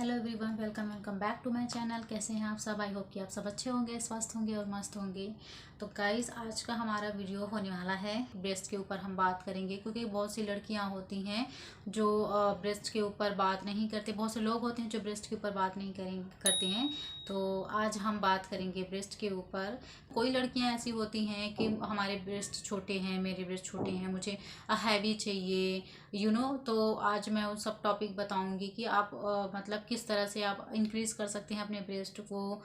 Hello everyone, welcome back to my channel. कैसे हैं आप सब? आई होप कि आप सब अच्छे होंगे, स्वस्थ होंगे और मस्त होंगे। तो गाइस, आज का हमारा वीडियो होने वाला है ब्रेस्ट के ऊपर हम बात करेंगे, क्योंकि बहुत सी लड़कियां होती हैं जो ब्रेस्ट के ऊपर बात नहीं करते, बहुत से लोग होते हैं जो ब्रेस्ट के ऊपर बात नहीं करते हैं। तो आज हम बात करेंगे ब्रेस्ट के ऊपर। कोई लड़कियां ऐसी होती हैं कि हमारे ब्रेस्ट छोटे हैं, मेरे ब्रेस्ट छोटे हैं, मुझे हैवी चाहिए, तो आज मैं उन सब टॉपिक बताऊंगी कि आप मतलब किस तरह से आप इंक्रीज कर सकते हैं अपने ब्रेस्ट को,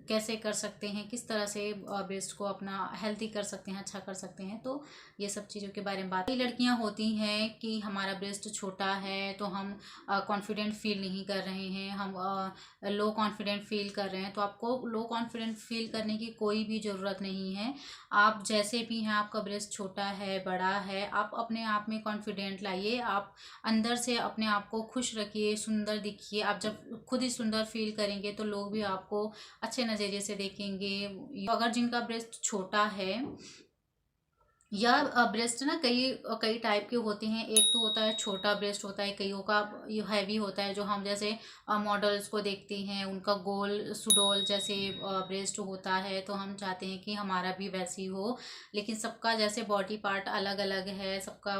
कैसे कर सकते हैं, किस तरह से ब्रेस्ट को अपना हेल्दी कर सकते हैं, अच्छा कर सकते हैं। तो ये सब चीज़ों के बारे में बात। कई लड़कियां होती हैं कि हमारा ब्रेस्ट छोटा है तो हम कॉन्फिडेंट फील नहीं कर रहे हैं, हम लो कॉन्फिडेंट फील कर रहे हैं। तो आपको लो कॉन्फिडेंट फील करने की कोई भी ज़रूरत नहीं है। आप जैसे भी हैं, आपका ब्रेस्ट छोटा है, बड़ा है, आप अपने आप में कॉन्फिडेंट लाइए। आप अंदर से अपने आप को खुश रखिए, सुंदर दिखिए। आप जब खुद ही सुंदर फील करेंगे तो लोग भी आपको अच्छे नज़रिए से देखेंगे। अगर जिनका ब्रेस्ट छोटा है या ब्रेस्ट ना कई कई टाइप के होते हैं। एक तो होता है छोटा ब्रेस्ट होता है, कईयों का हैवी होता है, जो हम जैसे मॉडल्स को देखते हैं उनका गोल सुडोल जैसे ब्रेस्ट होता है। तो हम चाहते हैं कि हमारा भी वैसी हो, लेकिन सबका जैसे बॉडी पार्ट अलग अलग है, सबका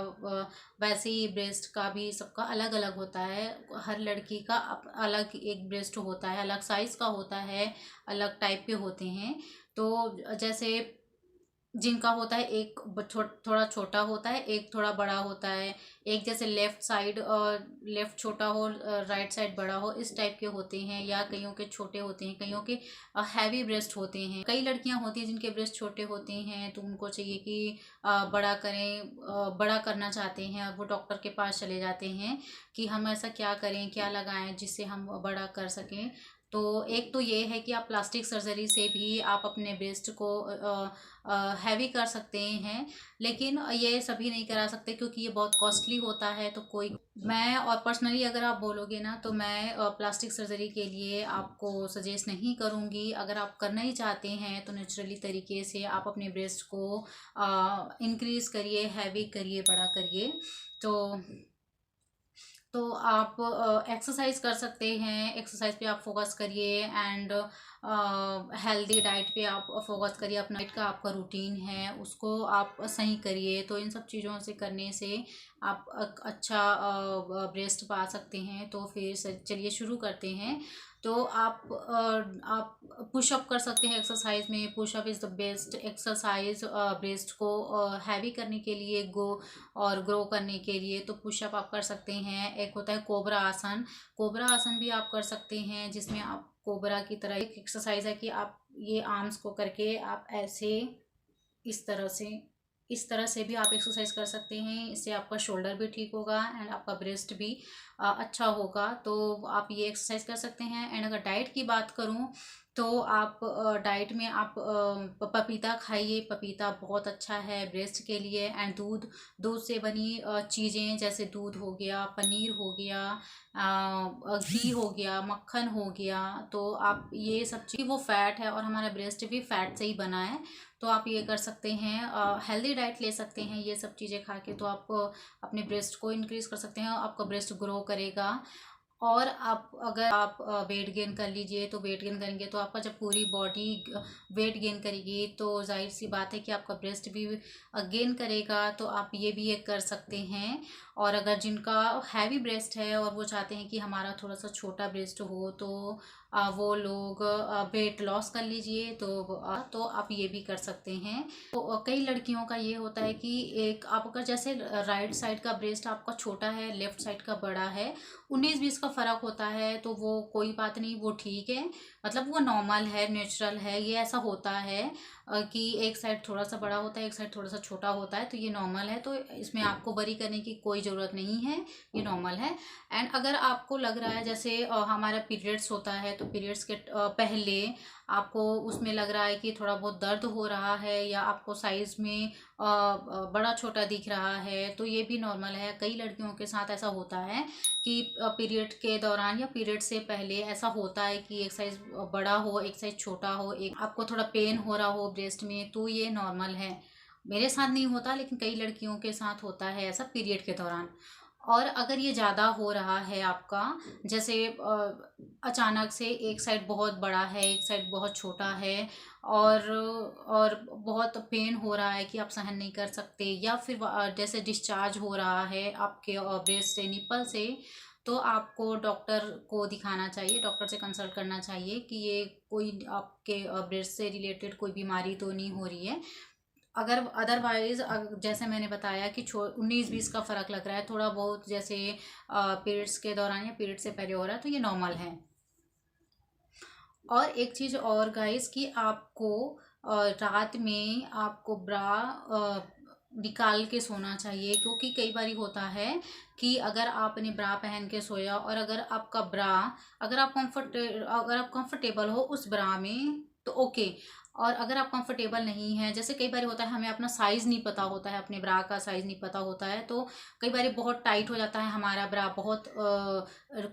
वैसे ही ब्रेस्ट का भी सबका अलग अलग होता है। हर लड़की का अलग एक ब्रेस्ट होता है, अलग साइज का होता है, अलग टाइप के होते हैं। तो जैसे जिनका होता है एक थोड़ा छोटा होता है, एक थोड़ा बड़ा होता है, एक जैसे लेफ्ट साइड और लेफ्ट छोटा हो, राइट साइड बड़ा हो, इस टाइप के होते हैं। या कईयों के छोटे होते हैं, कईयों के हैवी ब्रेस्ट होते हैं। कई लड़कियां होती हैं जिनके ब्रेस्ट छोटे होते हैं, तो उनको चाहिए कि बड़ा करें, बड़ा करना चाहते हैं, और वो डॉक्टर के पास चले जाते हैं कि हम ऐसा क्या करें, क्या लगाएं जिससे हम बड़ा कर सकें। तो एक तो ये है कि आप प्लास्टिक सर्जरी से भी आप अपने ब्रेस्ट को हैवी कर सकते हैं, लेकिन ये सभी नहीं करा सकते क्योंकि ये बहुत कॉस्टली होता है। तो कोई मैं और पर्सनली अगर आप बोलोगे ना, तो मैं प्लास्टिक सर्जरी के लिए आपको सजेस्ट नहीं करूँगी। अगर आप करना ही चाहते हैं तो नेचुरली तरीके से आप अपने ब्रेस्ट को इंक्रीज करिए, हैवी करिए, बड़ा करिए। तो आप एक्सरसाइज कर सकते हैं, एक्सरसाइज पे आप फोकस करिए, एंड हेल्दी डाइट पे आप फोकस करिए। अपना डाइट का आपका रूटीन है उसको आप सही करिए। तो इन सब चीज़ों से करने से आप अच्छा ब्रेस्ट पा सकते हैं। तो फिर चलिए शुरू करते हैं। तो आप पुशअप कर सकते हैं एक्सरसाइज में। Pushup is the best exercise breast को हैवी करने के लिए, और ग्रो करने के लिए। तो पुशअप आप कर सकते हैं। एक होता है कोबरा आसन। कोबरा आसन भी आप कर सकते हैं, जिसमें आप कोबरा की तरह एक एक्सरसाइज है कि आप ये आर्म्स को करके आप ऐसे इस तरह से इस तरह से भी आप एक्सरसाइज कर सकते हैं। इससे आपका शोल्डर भी ठीक होगा एंड आपका ब्रेस्ट भी अच्छा होगा। तो आप ये एक्सरसाइज कर सकते हैं। एंड अगर डाइट की बात करूं, तो आप डाइट में आप पपीता खाइए। पपीता बहुत अच्छा है ब्रेस्ट के लिए। एंड दूध दूध से बनी चीज़ें जैसे दूध हो गया, पनीर हो गया, घी हो गया, मक्खन हो गया। तो आप ये सब चीज़, वो फैट है और हमारा ब्रेस्ट भी फैट से ही बना है। तो आप ये कर सकते हैं, हेल्दी डाइट ले सकते हैं ये सब चीज़ें खा के। तो आप अपने ब्रेस्ट को इंक्रीज कर सकते हैं, आपका ब्रेस्ट ग्रो करेगा। और आप अगर आप वेट गेन कर लीजिए, तो वेट गेन करेंगे तो आपका जब पूरी बॉडी वेट गेन करेगी तो जाहिर सी बात है कि आपका ब्रेस्ट भी गेन करेगा। तो आप ये भी एक कर सकते हैं। और अगर जिनका हैवी ब्रेस्ट है और वो चाहते हैं कि हमारा थोड़ा सा छोटा ब्रेस्ट हो, तो वो लोग वेट लॉस कर लीजिए। तो आप ये भी कर सकते हैं। तो कई लड़कियों का ये होता है कि एक आपका जैसे राइट साइड का ब्रेस्ट आपका छोटा है, लेफ्ट साइड का बड़ा है, 19-20 का फर्क होता है। तो वो कोई बात नहीं, वो ठीक है, मतलब वो नॉर्मल है, नेचुरल है। ये ऐसा होता है कि एक साइड थोड़ा सा बड़ा होता है, एक साइड थोड़ा सा छोटा होता है। तो ये नॉर्मल है, तो इसमें आपको वरी करने की कोई ज़रूरत नहीं है, ये नॉर्मल है। एंड अगर आपको लग रहा है जैसे हमारा पीरियड्स होता है, तो पीरियड्स के पहले आपको उसमें लग रहा है कि थोड़ा बहुत दर्द हो रहा है, या आपको साइज में बड़ा छोटा दिख रहा है, तो ये भी नॉर्मल है। कई लड़कियों के साथ ऐसा होता है कि पीरियड के दौरान या पीरियड से पहले ऐसा होता है कि एक साइज बड़ा हो, एक साइज छोटा हो, एक आपको थोड़ा पेन हो रहा हो ब्रेस्ट में। तो ये नॉर्मल है। मेरे साथ नहीं होता, लेकिन कई लड़कियों के साथ होता है ऐसा पीरियड के दौरान। और अगर ये ज़्यादा हो रहा है आपका, जैसे अचानक से एक साइड बहुत बड़ा है, एक साइड बहुत छोटा है, और बहुत पेन हो रहा है कि आप सहन नहीं कर सकते, या फिर जैसे डिस्चार्ज हो रहा है आपके ब्रेस्ट से, निप्पल से, तो आपको डॉक्टर को दिखाना चाहिए, डॉक्टर से कंसल्ट करना चाहिए कि ये कोई आपके ब्रेस्ट से रिलेटेड कोई बीमारी तो नहीं हो रही है। अगर अदरवाइज जैसे मैंने बताया कि 19-20 का फ़र्क लग रहा है थोड़ा बहुत, जैसे पीरियड्स के दौरान या पीरियड से पहले हो रहा है, तो ये नॉर्मल है। और एक चीज़ और गाइस, कि आपको रात में आपको ब्रा निकाल के सोना चाहिए, क्योंकि कई बार होता है कि अगर आपने ब्रा पहन के सोया, और अगर आपका ब्रा, अगर आप कंफर्टेबल हो उस ब्रा में तो ओके, और अगर आप कंफर्टेबल नहीं है, जैसे कई बार होता है हमें अपना साइज़ नहीं पता होता है, अपने ब्रा का साइज़ नहीं पता होता है, तो कई बार बहुत टाइट हो जाता है हमारा ब्रा, बहुत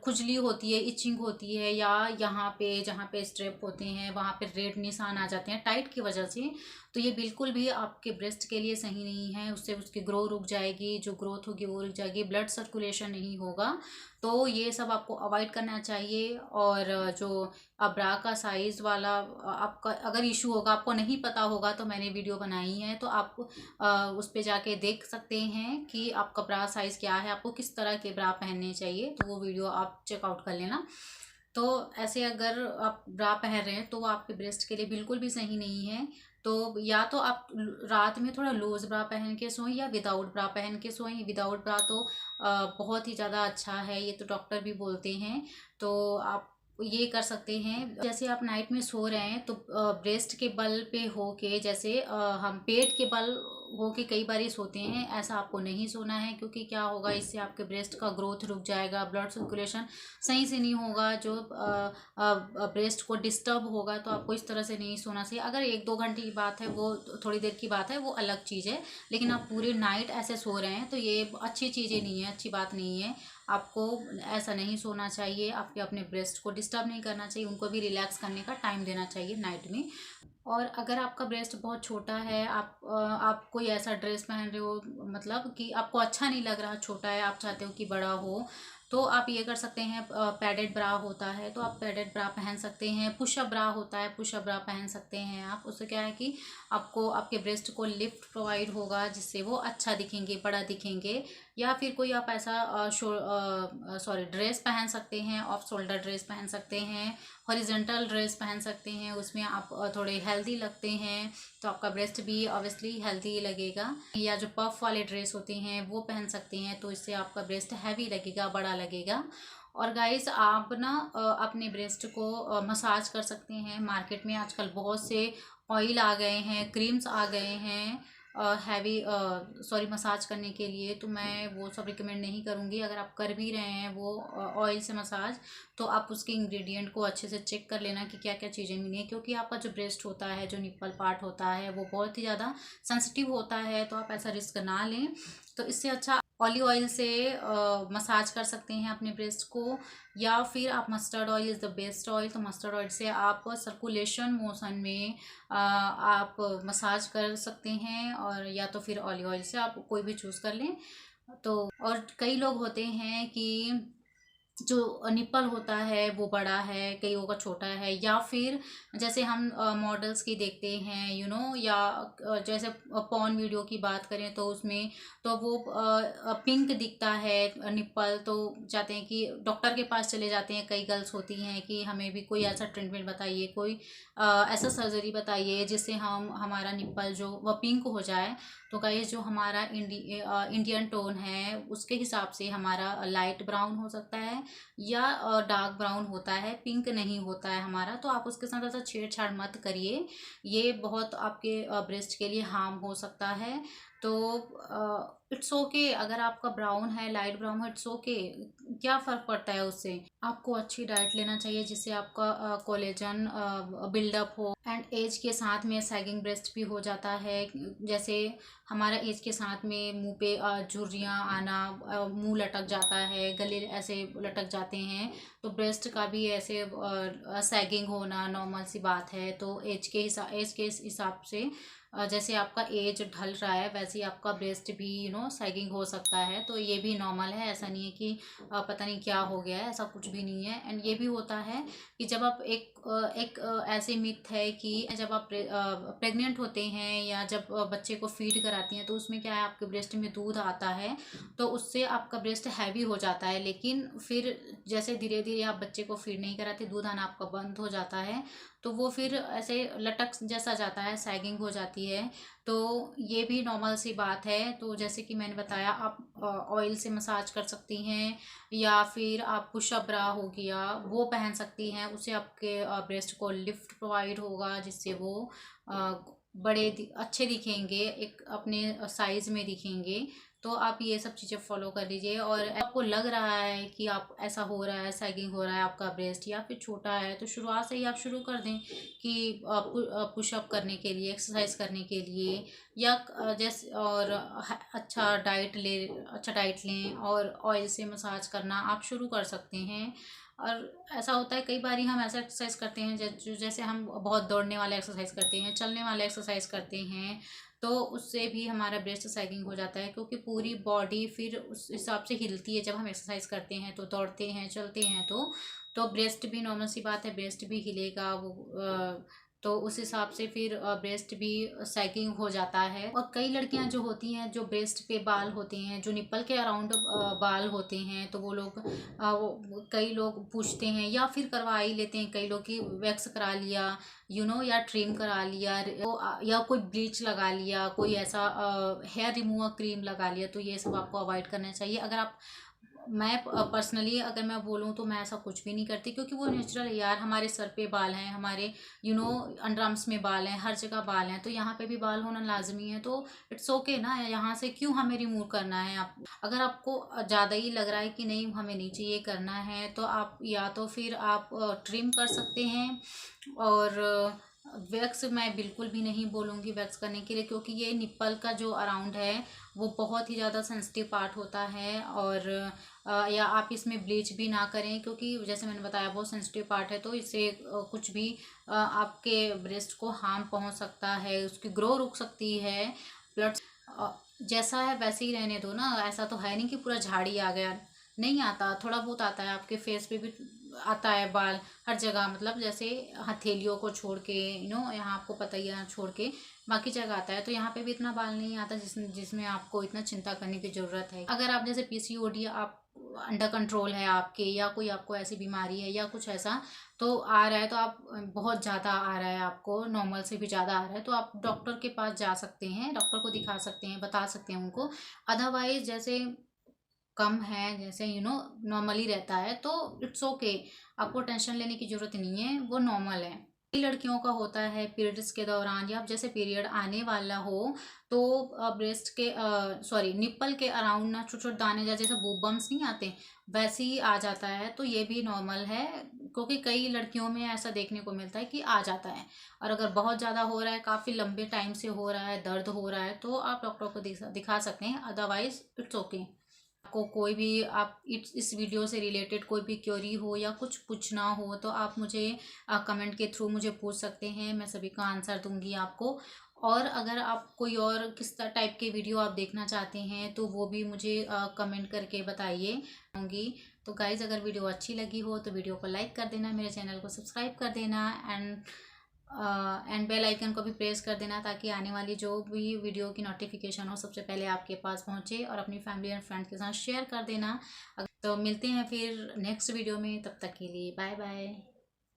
खुजली होती है, इचिंग होती है, या यहाँ पे जहाँ पे स्ट्रेप होते हैं वहाँ पे रेड निशान आ जाते हैं टाइट की वजह से। तो ये बिल्कुल भी आपके ब्रेस्ट के लिए सही नहीं है, उससे उसकी ग्रो रुक जाएगी, जो ग्रोथ होगी वो रुक जाएगी, ब्लड सर्कुलेशन नहीं होगा। तो ये सब आपको अवॉइड करना चाहिए। और जो ब्रा का साइज़ वाला आपका अगर इशू होगा, आपको नहीं पता होगा, तो मैंने वीडियो बनाई है, तो आप उस पे जाके देख सकते हैं कि आपका ब्रा साइज़ क्या है, आपको किस तरह के ब्रा पहनने चाहिए, तो वो वीडियो आप चेकआउट कर लेना। तो ऐसे अगर आप ब्रा पहन रहे हैं तो वो आपके ब्रेस्ट के लिए बिल्कुल भी सही नहीं है। तो या तो आप रात में थोड़ा लूज ब्रा पहन के सोएं, या विदाउट ब्रा पहन के सोएं। विदाउट ब्रा तो बहुत ही ज़्यादा अच्छा है, ये तो डॉक्टर भी बोलते हैं। तो आप ये कर सकते हैं, जैसे आप नाइट में सो रहे हैं तो ब्रेस्ट के बल पे हो के, जैसे हम पेट के बल हो के कई बार सोते हैं, ऐसा आपको नहीं सोना है, क्योंकि क्या होगा, इससे आपके ब्रेस्ट का ग्रोथ रुक जाएगा, ब्लड सर्कुलेशन सही से नहीं होगा, जो ब्रेस्ट को डिस्टर्ब होगा, तो आपको इस तरह से नहीं सोना चाहिए। अगर 1-2 घंटे की बात है, वो थोड़ी देर की बात है, वो अलग चीज़ है, लेकिन आप पूरी नाइट ऐसे सो रहे हैं तो ये अच्छी चीज़ें नहीं है, अच्छी बात नहीं है। आपको ऐसा नहीं सोना चाहिए, आपके अपने ब्रेस्ट को डिस्टर्ब नहीं करना चाहिए, उनको भी रिलैक्स करने का टाइम देना चाहिए नाइट में। और अगर आपका ब्रेस्ट बहुत छोटा है, आप कोई ऐसा ड्रेस पहन रहे हो, मतलब कि आपको अच्छा नहीं लग रहा, छोटा है, आप चाहते हो कि बड़ा हो, तो आप ये कर सकते हैं, पैडेड ब्रा होता है तो आप पैडेड ब्रा पहन सकते हैं, पुशअप ब्रा होता है, पुशअप ब्रा पहन सकते हैं आप। उससे क्या है कि आपको आपके ब्रेस्ट को लिफ्ट प्रोवाइड होगा, जिससे वो अच्छा दिखेंगे, बड़ा दिखेंगे। या फिर कोई आप ऐसा ड्रेस पहन सकते हैं, ऑफ शोल्डर ड्रेस पहन सकते हैं, हॉरिजॉन्टल ड्रेस पहन सकते हैं, उसमें आप थोड़े हेल्दी लगते हैं, तो आपका ब्रेस्ट भी ऑब्वियसली हेल्दी लगेगा। या जो पफ वाले ड्रेस होते हैं वो पहन सकते हैं, तो इससे आपका ब्रेस्ट हैवी लगेगा, बड़ा लगेगा। और गाइस, आप ना अपने ब्रेस्ट को मसाज कर सकते हैं। मार्केट में आजकल बहुत से ऑयल आ गए हैं, क्रीम्स आ गए हैं हैवी मसाज करने के लिए, तो मैं वो सब रिकमेंड नहीं करूँगी। अगर आप कर भी रहे हैं वो ऑयल से मसाज, तो आप उसके इंग्रेडिएंट को अच्छे से चेक कर लेना कि क्या क्या चीज़ें मिली हैं, क्योंकि आपका जो ब्रेस्ट होता है, जो निप्पल पार्ट होता है, वो बहुत ही ज़्यादा सेंसिटिव होता है, तो आप ऐसा रिस्क ना लें। तो इससे अच्छा ऑलिव ऑयल से मसाज कर सकते हैं अपने ब्रेस्ट को, या फिर आप mustard oil is the best oil, तो मस्टर्ड ऑयल से आप सर्कुलेशन मोशन में आप मसाज कर सकते हैं, और या तो फिर ऑलिव ऑयल से, आप कोई भी चूज़ कर लें। तो और कई लोग होते हैं कि जो निप्पल होता है वो बड़ा है, कईयों का छोटा है, या फिर जैसे हम मॉडल्स की देखते हैं या जैसे पॉर्न वीडियो की बात करें तो उसमें तो वो पिंक दिखता है निप्पल, तो चाहते हैं कि डॉक्टर के पास चले जाते हैं, कई गर्ल्स होती हैं कि हमें भी कोई ऐसा ट्रीटमेंट बताइए, कोई ऐसा सर्जरी बताइए जिससे हमारा निप्पल जो वह पिंक हो जाए। तो गाइस, जो हमारा इंडियन टोन है उसके हिसाब से हमारा लाइट ब्राउन हो सकता है, या डार्क ब्राउन होता है, पिंक नहीं होता है हमारा। तो आप उसके साथ ऐसा छेड़छाड़ मत करिए, ये बहुत आपके ब्रेस्ट के लिए हार्म हो सकता है। तो इट्स ओके, अगर आपका ब्राउन है, लाइट ब्राउन है, इट्स ओके, क्या फ़र्क पड़ता है उससे। आपको अच्छी डाइट लेना चाहिए जिससे आपका कोलेजन बिल्डअप हो, एंड एज के साथ में सैगिंग ब्रेस्ट भी हो जाता है। जैसे हमारा एज के साथ में मुंह पे झुर्रियाँ आना, मुंह लटक जाता है, गले ऐसे लटक जाते हैं, तो ब्रेस्ट का भी ऐसे सैगिंग होना नॉर्मल सी बात है। तो एज के हिसाब से जैसे आपका एज ढल रहा है वैसे ही आपका ब्रेस्ट भी सैगिंग हो सकता है। तो ये भी नॉर्मल है, ऐसा नहीं है कि पता नहीं क्या हो गया है, ऐसा कुछ भी नहीं है। एंड ये भी होता है कि जब आप ऐसे मिथ है कि जब आप प्रेग्नेंट होते हैं या जब बच्चे को फीड कराती हैं तो उसमें क्या है, आपके ब्रेस्ट में दूध आता है तो उससे आपका ब्रेस्ट हैवी हो जाता है। लेकिन फिर जैसे धीरे धीरे आप बच्चे को फीड नहीं कराते, दूध आना आपका बंद हो जाता है, तो वो फिर ऐसे लटक जैसा जाता है, सैगिंग हो जाती है। तो ये भी नॉर्मल सी बात है। तो जैसे कि मैंने बताया, आप ऑयल से मसाज कर सकती हैं या फिर आप पुशअप ब्रा हो गया वो पहन सकती हैं। उससे आपके ब्रेस्ट को लिफ्ट प्रोवाइड होगा, जिससे वो अच्छे दिखेंगे, एक अपने साइज में दिखेंगे। तो आप ये सब चीज़ें फॉलो कर लीजिए। और आपको लग रहा है कि आप ऐसा हो रहा है, सैगिंग हो रहा है आपका ब्रेस्ट या फिर छोटा है, तो शुरुआत से ही आप शुरू कर दें कि पुशअप करने के लिए, एक्सरसाइज करने के लिए, या जैसे और अच्छा डाइट लें और ऑयल से मसाज करना आप शुरू कर सकते हैं। और ऐसा होता है कई बार हम ऐसा एक्सरसाइज करते हैं जैसे हम बहुत दौड़ने वाले एक्सरसाइज करते हैं, चलने वाले एक्सरसाइज करते हैं, तो उससे भी हमारा ब्रेस्ट सैगिंग हो जाता है, क्योंकि पूरी बॉडी फिर उस हिसाब से हिलती है। जब हम एक्सरसाइज करते हैं तो दौड़ते हैं, चलते हैं, तो ब्रेस्ट भी, नॉर्मल सी बात है, ब्रेस्ट भी हिलेगा। तो उस हिसाब से फिर ब्रेस्ट भी सैगिंग हो जाता है। और कई लड़कियां जो होती हैं, जो ब्रेस्ट पे बाल होते हैं, जो निप्पल के अराउंड बाल होते हैं, तो वो लोग कई लोग पूछते हैं या फिर करवा ही लेते हैं कई लोग, कि वैक्स करा लिया या ट्रिम करा लिया, या कोई ब्लीच लगा लिया, कोई ऐसा हेयर रिमूवर क्रीम लगा लिया। तो ये सब आपको अवॉइड करना चाहिए। अगर आप मैं पर्सनली अगर मैं बोलूँ तो मैं ऐसा कुछ भी नहीं करती, क्योंकि वो नेचुरल है यार। हमारे सर पे बाल हैं, हमारे अंडर आर्म्स में बाल हैं, हर जगह बाल हैं, तो यहाँ पे भी बाल होना लाजमी है। तो इट्स ओके ना, यहाँ से क्यों हमें रिमूव करना है। आप अगर आपको ज़्यादा ही लग रहा है कि नहीं हमें नीचे ये करना है, तो आप या तो फिर आप ट्रिम कर सकते हैं। और वैक्स मैं बिल्कुल भी नहीं बोलूँगी वैक्स करने के लिए, क्योंकि ये निप्पल का जो अराउंड है वो बहुत ही ज़्यादा सेंसिटिव पार्ट होता है। और या आप इसमें ब्लीच भी ना करें, क्योंकि जैसे मैंने बताया बहुत सेंसिटिव पार्ट है, तो इससे कुछ भी आपके ब्रेस्ट को हार्म पहुंच सकता है, उसकी ग्रो रुक सकती है। ब्लड जैसा है वैसे ही रहने दो ना। ऐसा तो है नहीं कि पूरा झाड़ी आ गया, नहीं आता, थोड़ा बहुत आता है। आपके फेस पे भी आता है बाल हर जगह, मतलब जैसे हथेलियों को छोड़ के, यहाँ आपको पता ही है, यहाँ छोड़ के बाकी जगह आता है। तो यहाँ पे भी इतना बाल नहीं आता जिसमें आपको इतना चिंता करने की ज़रूरत है। अगर आप जैसे पीसीओडी आप अंडर कंट्रोल है आपके, या कोई आपको ऐसी बीमारी है या कुछ ऐसा तो आ रहा है, तो आप बहुत ज़्यादा आ रहा है, आपको नॉर्मल से भी ज़्यादा आ रहा है, तो आप डॉक्टर के पास जा सकते हैं, डॉक्टर को दिखा सकते हैं, बता सकते हैं उनको। अदरवाइज जैसे कम है, जैसे नॉर्मली रहता है, तो इट्स ओके, आपको टेंशन लेने की जरूरत नहीं है, वो नॉर्मल है। कई लड़कियों का होता है पीरियड्स के दौरान, या जैसे पीरियड आने वाला हो तो ब्रेस्ट के सॉरी निप्पल के अराउंड ना छोटे छोटे दाने जैसे बूब बम्स नहीं आते, वैसे ही आ जाता है। तो ये भी नॉर्मल है, क्योंकि कई लड़कियों में ऐसा देखने को मिलता है कि आ जाता है। और अगर बहुत ज़्यादा हो रहा है, काफ़ी लंबे टाइम से हो रहा है, दर्द हो रहा है, तो आप डॉक्टर को दिखा सकते हैं। Otherwise it's okay. आपको कोई भी आप इस वीडियो से रिलेटेड कोई भी क्वेरी हो या कुछ पूछना हो, तो आप मुझे कमेंट के थ्रू मुझे पूछ सकते हैं, मैं सभी का आंसर दूंगी आपको। और अगर आप कोई और किस टाइप के वीडियो आप देखना चाहते हैं तो वो भी मुझे कमेंट करके बताइए होंगी। तो गाइज़, अगर वीडियो अच्छी लगी हो तो वीडियो को लाइक कर देना, मेरे चैनल को सब्सक्राइब कर देना, एंड बेल आइकन को भी प्रेस कर देना, ताकि आने वाली जो भी वीडियो की नोटिफिकेशन हो सबसे पहले आपके पास पहुंचे। और अपनी फैमिली एंड फ्रेंड्स के साथ शेयर कर देना। तो मिलते हैं फिर नेक्स्ट वीडियो में, तब तक के लिए बाय बाय।